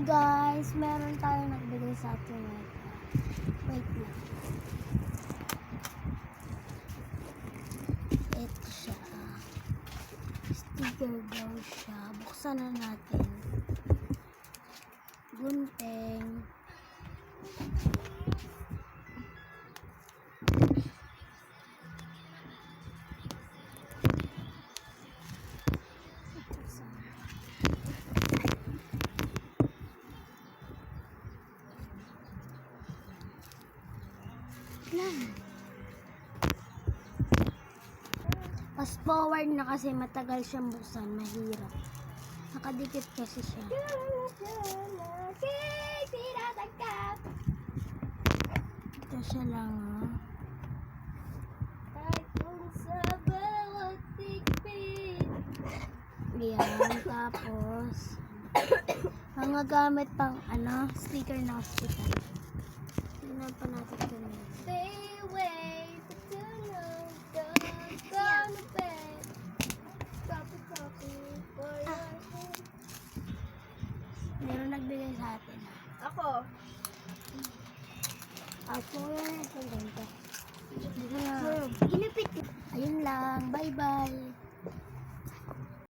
guys, meron tayo nagbigay sa atin nito. Wait lang. Ito siya. Sticker daw siya. Buksan na natin. Gunting. Fast forward na kasi matagal siyang buksan, mahirap. Nakadikit kasi siya. Ito siya lang, oh. Yan, tapos mga gamit pang sticker na hospital. Tingnan pa natin ito. Stay away, but too long, don't go to bed. Copy for your head. Meron nagbigay sa atin. Ako. Ako yan. Ito ganito. Dito na. Ayun lang. Bye-bye.